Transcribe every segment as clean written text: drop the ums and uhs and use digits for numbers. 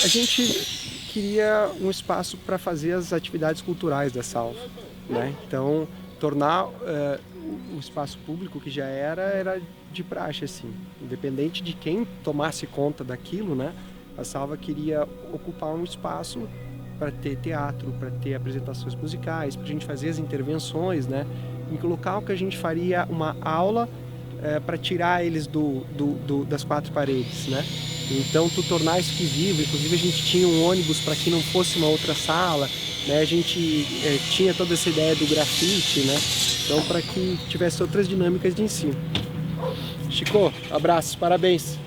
A gente queria um espaço para fazer as atividades culturais da Salva, né? Então, tornar o espaço público que já era de praxe, assim. Independente de quem tomasse conta daquilo, né? A Salva queria ocupar um espaço para ter teatro, para ter apresentações musicais, para a gente fazer as intervenções, né? Em local que a gente faria uma aula para tirar eles das quatro paredes, né? Então, tu tornar isso aqui vivo. Inclusive, a gente tinha um ônibus para que não fosse uma outra sala, né? A gente tinha toda essa ideia do grafite, né? Então, para que tivesse outras dinâmicas de ensino. Chico, abraços, parabéns.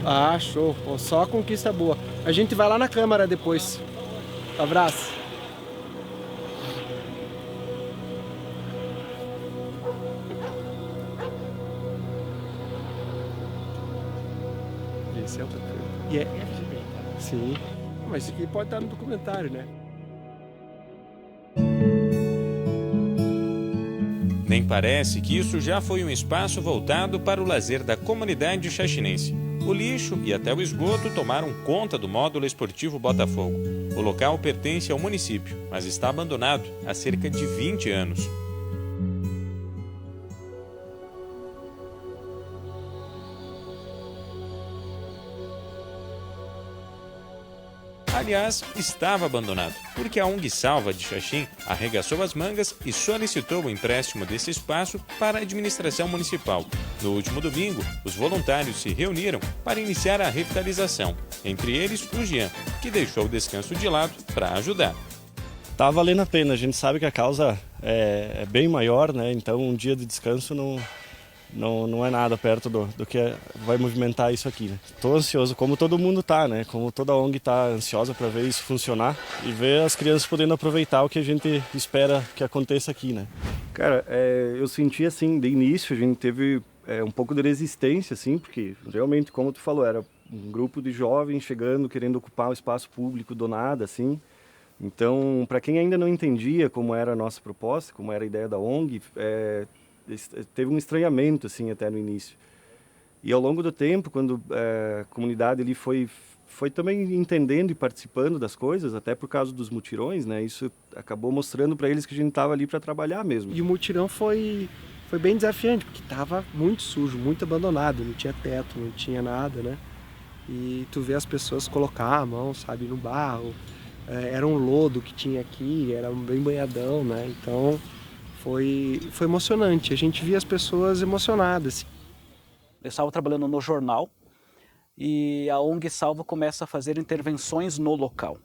Ah, show. Só conquista boa. A gente vai lá na Câmara depois. Abraço. Esse é outra coisa. E é. Sim. Mas isso aqui pode estar no documentário, né? Nem parece que isso já foi um espaço voltado para o lazer da comunidade xaxinense. O lixo e até o esgoto tomaram conta do módulo esportivo Botafogo. O local pertence ao município, mas está abandonado há cerca de 20 anos. Aliás, estava abandonado, porque a ONG Salva de Xaxim arregaçou as mangas e solicitou o empréstimo desse espaço para a administração municipal. No último domingo, os voluntários se reuniram para iniciar a revitalização, entre eles o Jean, que deixou o descanso de lado para ajudar. Tá valendo a pena, a gente sabe que a causa é bem maior, né? Então um dia de descanso não é nada perto do que vai movimentar isso aqui, né? Tô ansioso, como todo mundo tá, né? Como toda ONG tá ansiosa para ver isso funcionar e ver as crianças podendo aproveitar o que a gente espera que aconteça aqui, né? Cara, eu senti assim, de início a gente teve um pouco de resistência, assim, porque realmente, como tu falou, era um grupo de jovens chegando, querendo ocupar o espaço público do nada, assim. Então, para quem ainda não entendia como era a nossa proposta, como era a ideia da ONG, teve um estranhamento assim até no início. E ao longo do tempo, quando a comunidade ali foi também entendendo e participando das coisas, até por causa dos mutirões, né? Isso acabou mostrando para eles que a gente estava ali para trabalhar mesmo. E o mutirão foi bem desafiante, porque estava muito sujo, muito abandonado, não tinha teto, não tinha nada, né? E tu vê as pessoas colocar a mão, sabe, no barro. Era um lodo que tinha aqui, era bem banhadão, né? Então foi emocionante. A gente via as pessoas emocionadas. Eu estava trabalhando no jornal e a ONG Salva começa a fazer intervenções no local.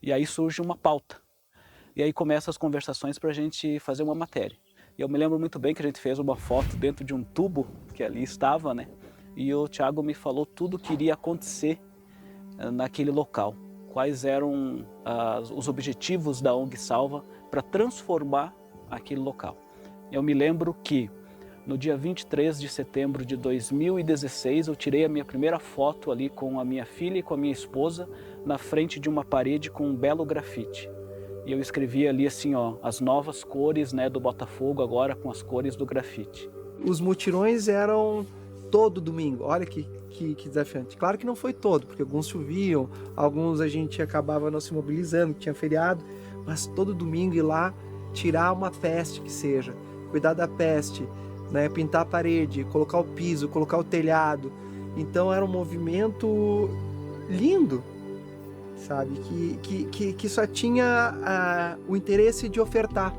E aí surge uma pauta. E aí começam as conversações para a gente fazer uma matéria. E eu me lembro muito bem que a gente fez uma foto dentro de um tubo que ali estava, né? E o Thiago me falou tudo o que iria acontecer naquele local. Quais eram os objetivos da ONG Salva para transformar aquele local. Eu me lembro que no dia 23 de setembro de 2016 eu tirei a minha primeira foto ali com a minha filha e com a minha esposa na frente de uma parede com um belo grafite. E eu escrevi ali assim, ó, as novas cores, né, do Botafogo agora com as cores do grafite. Os mutirões eram todo domingo. Olha que desafiante. Claro que não foi todo, porque alguns choviam, alguns a gente acabava não se mobilizando, tinha feriado, mas todo domingo ir lá, tirar uma peste que seja, cuidar da peste, né, pintar a parede, colocar o piso, colocar o telhado. Então era um movimento lindo, sabe, que só tinha o interesse de ofertar.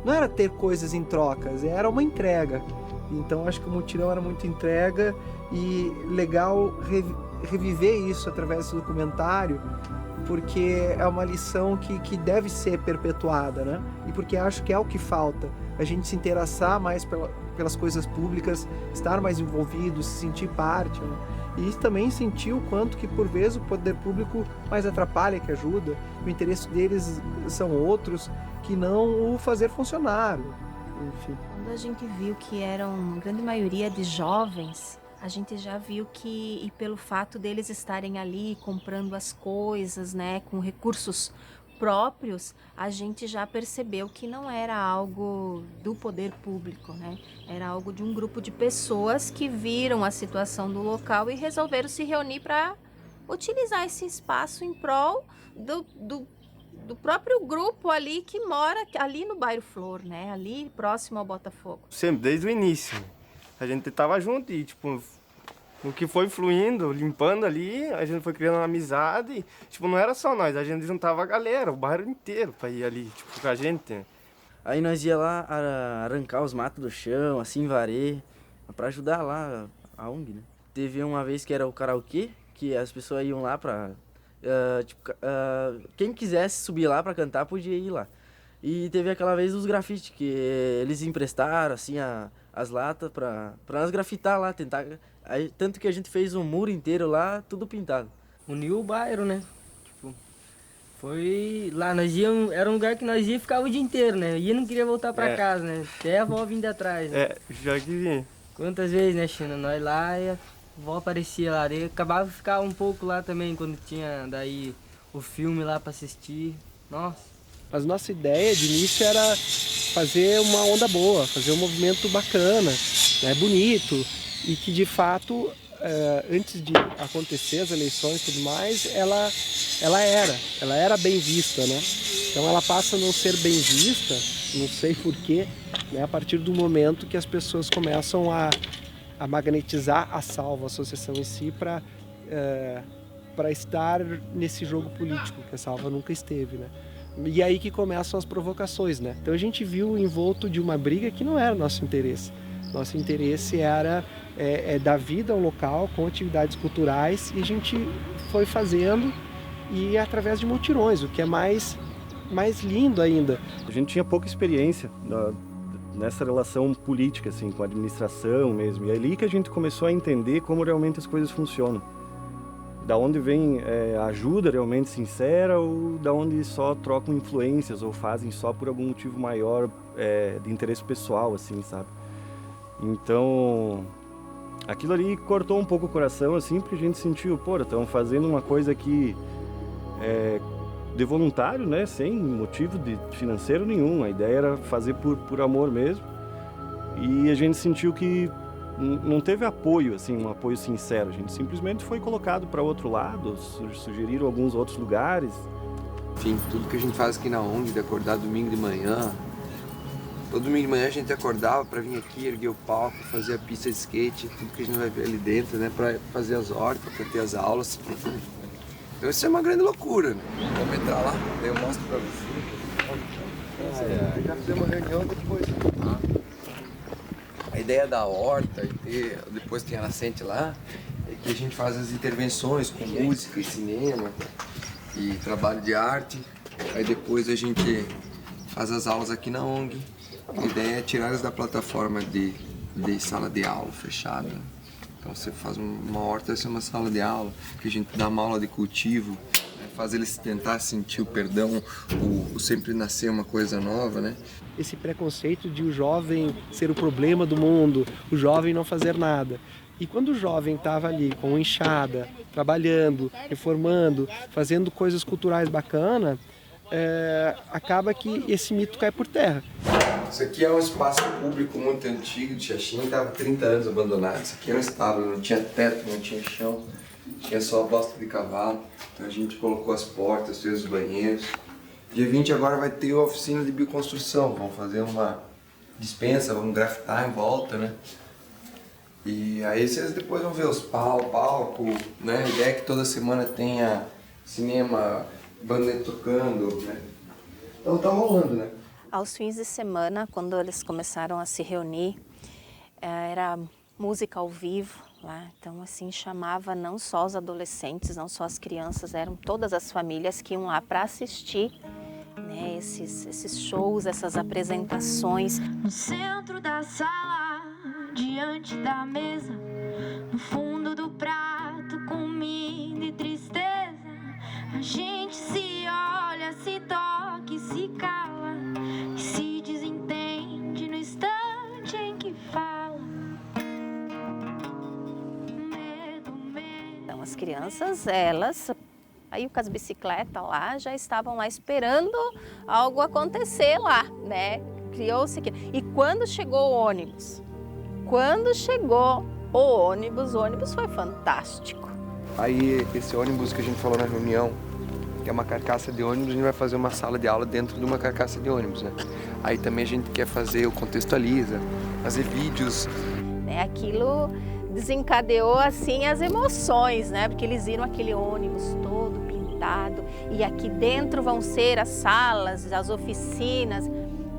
Não era ter coisas em trocas, era uma entrega. Então acho que o mutirão era muito entrega e legal reviver isso através do documentário, porque é uma lição que deve ser perpetuada, né? E porque acho que é o que falta, a gente se interessar mais pelas coisas públicas, estar mais envolvido, se sentir parte, né? E também sentir o quanto que por vezes o poder público mais atrapalha que ajuda, o interesse deles são outros que não o fazer funcionar, enfim. Quando a gente viu que eram grande maioria de jovens, a gente já viu que, e pelo fato deles estarem ali comprando as coisas, né, com recursos próprios, a gente já percebeu que não era algo do poder público, né? Era algo de um grupo de pessoas que viram a situação do local e resolveram se reunir para utilizar esse espaço em prol do próprio grupo ali que mora ali no Bairro Flor, né? Ali próximo ao Botafogo. Sempre, desde o início. A gente tava junto e, tipo, o que foi fluindo, limpando ali, a gente foi criando uma amizade. E, tipo, não era só nós, a gente juntava a galera, o bairro inteiro pra ir ali, tipo, com a gente. Aí nós ia lá arrancar os matos do chão, assim, varer, pra ajudar lá a ONG, né? Teve uma vez que era o karaokê, que as pessoas iam lá pra... quem quisesse subir lá pra cantar, podia ir lá. E teve aquela vez os grafites, que eles emprestaram, assim, as latas pra nós grafitar lá, tentar... Aí, tanto que a gente fez um muro inteiro lá, tudo pintado. Uniu o bairro, né? Tipo, foi lá, nós íamos, era um lugar que nós ia ficar o dia inteiro, né? Eu não queria voltar pra casa, né? Até a avó vindo atrás, né? Já que vinha. Quantas vezes, né, China? Nós lá e a avó aparecia lá. Daí acabava de ficar um pouco lá também, quando tinha daí o filme lá pra assistir. Nossa. Mas nossa ideia de início era fazer uma onda boa, fazer um movimento bacana, né, bonito, e que de fato, antes de acontecer as eleições e tudo mais, ela era bem vista, né? Então ela passa a não ser bem vista, não sei porquê, né, a partir do momento que as pessoas começam a magnetizar a Salva, a associação em si, para estar nesse jogo político, que a Salva nunca esteve, né? E aí que começam as provocações, né? Então a gente viu envolto de uma briga que não era nosso interesse. Nosso interesse era dar vida ao local com atividades culturais, e a gente foi fazendo e através de mutirões, o que é mais lindo ainda. A gente tinha pouca experiência nessa relação política, assim, com a administração mesmo. E é ali que a gente começou a entender como realmente as coisas funcionam. Da onde vem a ajuda realmente sincera, ou da onde só trocam influências ou fazem só por algum motivo maior de interesse pessoal, assim, sabe? Então, aquilo ali cortou um pouco o coração, assim, porque a gente sentiu, pô, estamos fazendo uma coisa aqui de voluntário, né, sem motivo financeiro nenhum. A ideia era fazer por amor mesmo. E a gente sentiu que não teve apoio, assim, um apoio sincero. A gente simplesmente foi colocado para outro lado, sugeriram alguns outros lugares. Enfim, tudo que a gente faz aqui na ONG, de acordar domingo de manhã. Todo domingo de manhã a gente acordava para vir aqui, erguer o palco, fazer a pista de skate, tudo que a gente vai ver ali dentro, né, para fazer as hortas, para ter as aulas. Então isso é uma grande loucura, né? Vamos entrar lá, daí eu mostro para você. Já fizemos uma reunião depois. A ideia da horta, depois tem a nascente lá, é que a gente faz as intervenções com música e cinema e trabalho de arte. Aí depois a gente faz as aulas aqui na ONG. A ideia é tirar eles da plataforma de sala de aula fechada. Então você faz uma horta, essa é uma sala de aula, que a gente dá uma aula de cultivo, né? Faz eles tentar sentir o perdão, o sempre nascer uma coisa nova, né? Esse preconceito de o jovem ser o problema do mundo, o jovem não fazer nada. E quando o jovem estava ali com enxada, trabalhando, reformando, fazendo coisas culturais bacanas, acaba que esse mito cai por terra. Isso aqui é um espaço público muito antigo de Xaxim, estava há 30 anos abandonado. Isso aqui era um estábulo, não tinha teto, não tinha chão, tinha só a bosta de cavalo. Então a gente colocou as portas, fez os banheiros. Dia 20 agora vai ter a oficina de bioconstrução, vamos fazer uma dispensa, vamos grafitar em volta, né? E aí vocês depois vão ver os palco, né? A ideia é que toda semana tenha cinema, banda tocando, né? Então tá rolando, né? Aos fins de semana, quando eles começaram a se reunir, era música ao vivo lá. Então, assim, chamava não só os adolescentes, não só as crianças, eram todas as famílias que iam lá para assistir, né, esses shows, essas apresentações. No centro da sala, diante da mesa, no fundo do prato, comida e tristeza, a gente se olha, se toca e se cala, e se desentende no instante em que fala. Então, as crianças, elas Aí com as bicicletas lá, já estavam lá esperando algo acontecer lá, né? Criou-se aquilo. E quando chegou o ônibus? Quando chegou o ônibus foi fantástico. Aí esse ônibus que a gente falou na reunião, que é uma carcaça de ônibus, a gente vai fazer uma sala de aula dentro de uma carcaça de ônibus, né? Aí também a gente quer fazer o contextualiza, fazer vídeos. Aquilo desencadeou assim as emoções, né? Porque eles viram aquele ônibus todo pintado e aqui dentro vão ser as salas, as oficinas.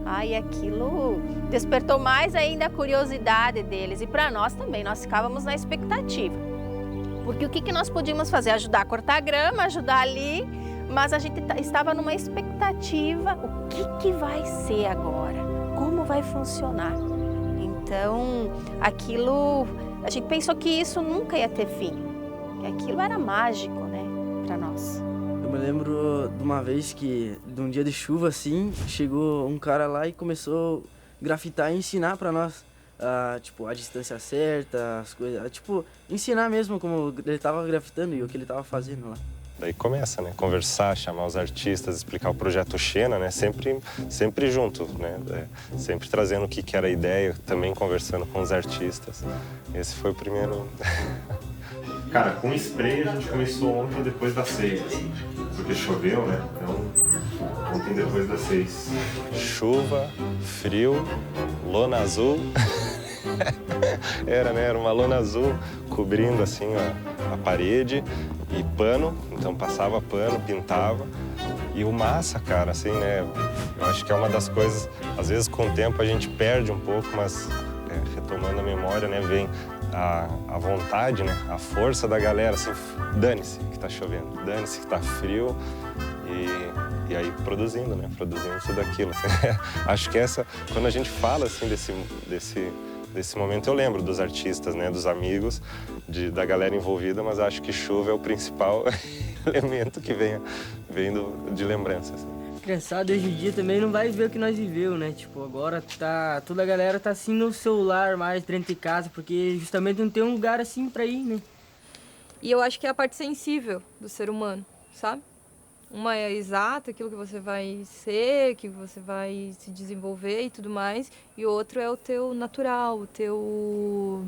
Aí aquilo despertou mais ainda a curiosidade deles e para nós também, nós ficávamos na expectativa. Porque o que nós podíamos fazer? Ajudar a cortar grama, ajudar ali, mas a gente estava numa expectativa, o que vai ser agora? Como vai funcionar? Então, aquilo, a gente pensou que isso nunca ia ter fim, que aquilo era mágico, né, para nós. Eu me lembro de uma vez que, de um dia de chuva assim, chegou um cara lá e começou a grafitar e ensinar para nós, tipo, a distância certa, as coisas, tipo, ensinar mesmo como ele estava grafitando e o que ele estava fazendo lá. Daí começa, né? Conversar, chamar os artistas, explicar o projeto Xena, né? Sempre junto, né? Sempre trazendo o que era a ideia, também conversando com os artistas. Esse foi o primeiro... Cara, com spray a gente começou ontem depois das 6, porque choveu, né? Então, ontem depois das 6. Chuva, frio, lona azul. Era uma lona azul cobrindo assim a parede e pano, então passava pano, pintava. E o massa, cara, assim, né? Eu acho que é uma das coisas, às vezes com o tempo a gente perde um pouco, mas retomando a memória, né, vem a vontade, né, a força da galera, assim, dane-se que tá chovendo, dane-se que tá frio e aí produzindo, né, produzindo tudo aquilo. Assim. Acho que quando a gente fala, assim, desse momento, eu lembro dos artistas, né, dos amigos, da galera envolvida, mas acho que chuva é o principal elemento que vem de lembrança. Assim. Criançada hoje em dia também não vai ver o que nós viveu, né? Tipo, agora toda a galera tá assim no celular mais dentro de casa, porque justamente não tem um lugar assim pra ir, né? E eu acho que é a parte sensível do ser humano, sabe? Uma é exata, aquilo que você vai ser, que você vai se desenvolver e tudo mais, e o outro é o teu natural, o teu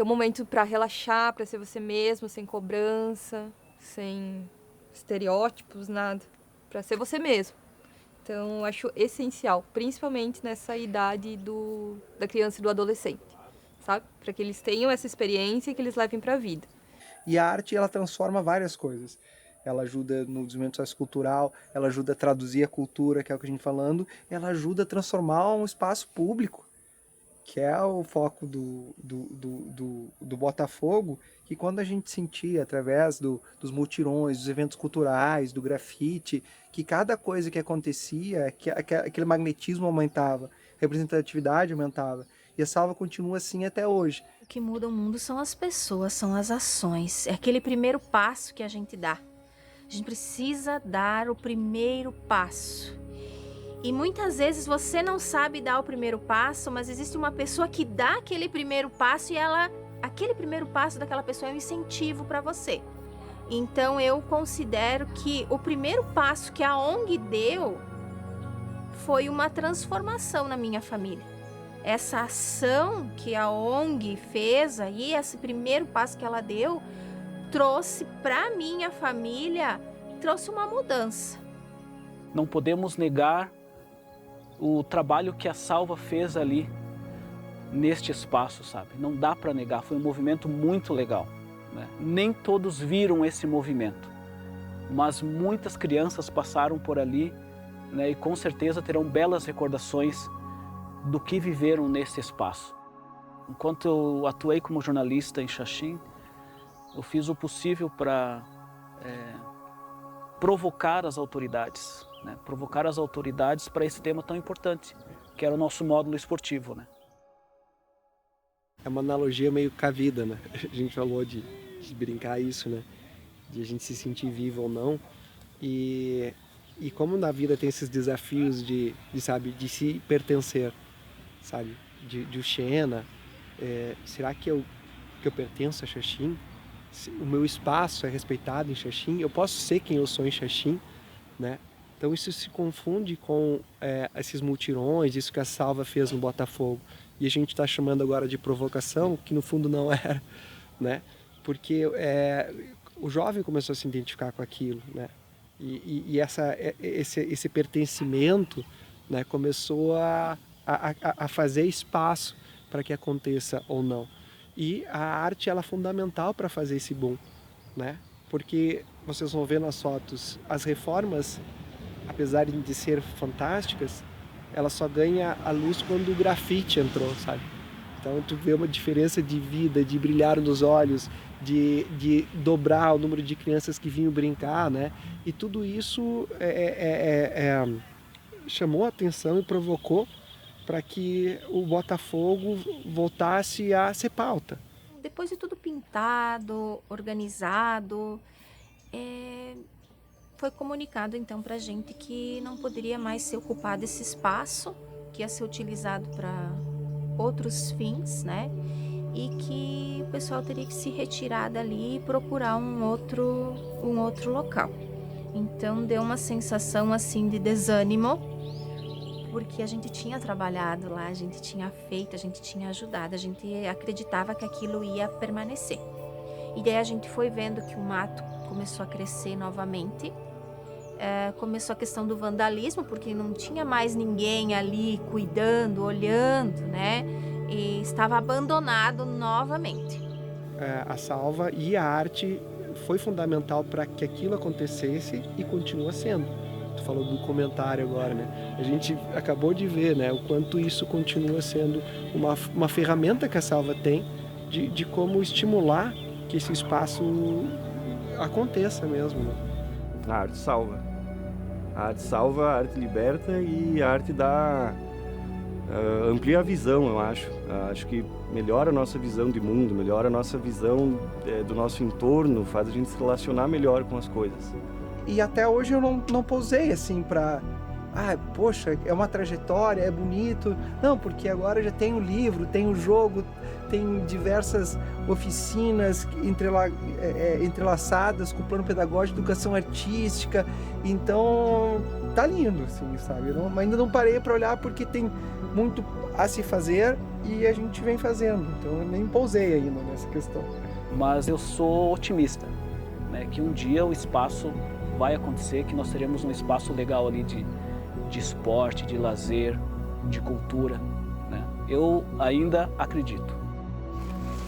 momento pra relaxar, pra ser você mesmo, sem cobrança, sem estereótipos, nada. Para ser você mesmo. Então, eu acho essencial, principalmente nessa idade da criança e do adolescente, sabe? Para que eles tenham essa experiência e que eles levem para a vida. E a arte, ela transforma várias coisas. Ela ajuda no desenvolvimento sociocultural, ela ajuda a traduzir a cultura, que é o que a gente está falando, ela ajuda a transformar um espaço público, que é o foco do Botafogo, que quando a gente sentia, através dos mutirões, dos eventos culturais, do grafite, que cada coisa que acontecia, que aquele magnetismo aumentava, a representatividade aumentava. E a Salva continua assim até hoje. O que muda o mundo são as pessoas, são as ações. É aquele primeiro passo que a gente dá. A gente precisa dar o primeiro passo. E muitas vezes você não sabe dar o primeiro passo, mas existe uma pessoa que dá aquele primeiro passo e aquele primeiro passo daquela pessoa é um incentivo para você. Então eu considero que o primeiro passo que a ONG deu foi uma transformação na minha família. Essa ação que a ONG fez aí, esse primeiro passo que ela deu, trouxe para minha família, trouxe uma mudança. Não podemos negar o trabalho que a Salva fez ali neste espaço, sabe? Não dá para negar, foi um movimento muito legal, né? Nem todos viram esse movimento, mas muitas crianças passaram por ali, né? E com certeza terão belas recordações do que viveram nesse espaço. Enquanto eu atuei como jornalista em Xaxim, eu fiz o possível para provocar as autoridades, né? Provocar as autoridades para esse tema tão importante, que era o nosso módulo esportivo, né? É uma analogia meio com a vida, né? A gente falou de brincar isso, né? De a gente se sentir vivo ou não. E como na vida tem esses desafios de se pertencer, sabe? De Xena, será que eu pertenço a Xaxim? o meu espaço é respeitado em Xaxim, eu posso ser quem eu sou em Xaxim, né? Então isso se confunde com esses mutirões, isso que a Salva fez no Botafogo. E a gente está chamando agora de provocação, que no fundo não era, né? Porque o jovem começou a se identificar com aquilo, né? E esse pertencimento, né, começou a fazer espaço para que aconteça ou não. E a arte ela é fundamental para fazer esse boom, né? Porque vocês vão ver nas fotos, as reformas, apesar de ser fantásticas, ela só ganha a luz quando o grafite entrou, sabe? Então tu vê uma diferença de vida, de brilhar nos olhos, de dobrar o número de crianças que vinham brincar, né? E tudo isso chamou a atenção e provocou para que o Botafogo voltasse a ser pauta. Depois de tudo pintado, organizado, foi comunicado então para a gente que não poderia mais ser ocupado esse espaço, que ia ser utilizado para outros fins, né? E que o pessoal teria que se retirar dali e procurar um outro local. Então deu uma sensação assim de desânimo, porque a gente tinha trabalhado lá, a gente tinha feito, a gente tinha ajudado, a gente acreditava que aquilo ia permanecer. E daí a gente foi vendo que o mato começou a crescer novamente, começou a questão do vandalismo, porque não tinha mais ninguém ali cuidando, olhando, né? E estava abandonado novamente. A Salva e a arte foi fundamental para que aquilo acontecesse e continua sendo. Tu falou do comentário agora, né? A gente acabou de ver, né, o quanto isso continua sendo uma ferramenta que a Salva tem de como estimular que esse espaço aconteça mesmo, né? A arte salva. A arte salva, a arte liberta e a arte dá... amplia a visão, eu acho. Acho que melhora a nossa visão de mundo, melhora a nossa visão do nosso entorno, faz a gente se relacionar melhor com as coisas. E até hoje eu não pousei assim para... poxa, é uma trajetória, é bonito. Não, porque agora já tem o livro, tem o jogo, tem diversas oficinas entrelaçadas com o plano pedagógico, educação artística. Então, tá lindo, assim, sabe? Ainda não parei para olhar porque tem muito a se fazer e a gente vem fazendo. Então, eu nem pousei ainda nessa questão. Mas eu sou otimista, né? Que um dia o espaço vai acontecer, que nós teremos um espaço legal ali de esporte, de lazer, de cultura, né? Eu ainda acredito.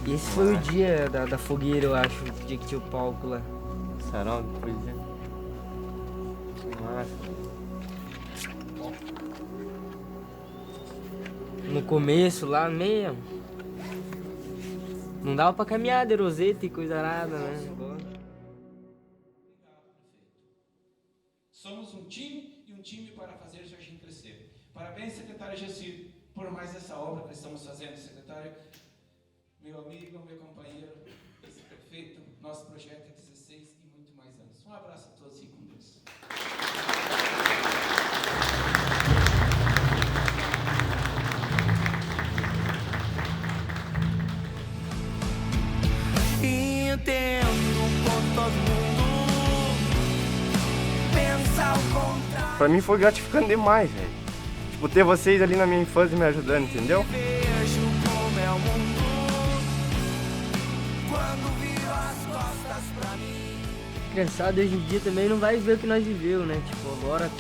Esse foi o dia da fogueira, eu acho, o dia que tinha o palco lá. Sarau, depois é. No começo lá mesmo, não dava pra caminhar de roseta e coisa nada, né? Somos um time e um time para fazer o Xaxim crescer. Parabéns, secretário Jacir, por mais essa obra que estamos fazendo, secretário. Meu amigo, meu companheiro, vice-prefeito, nosso projeto é 16 e muito mais anos. Um abraço a todos e com Deus. Entendo como todo mundo pensa ao contrário. Pra mim foi gratificante demais, velho. Tipo, ter vocês ali na minha infância me ajudando, entendeu? Vejo como é o mundo quando viro as costas pra mim. Criançada hoje em dia também não vai ver o que nós viveu, né? Tipo, agora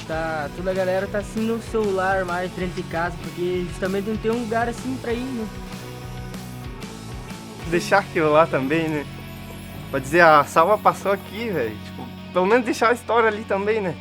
toda a galera tá assim no celular mais frente de casa, porque justamente não tem um lugar assim pra ir, né? Deixar aquilo lá também, né? Pra dizer, a Salva passou aqui, velho. Tipo, pelo menos deixar a história ali também, né?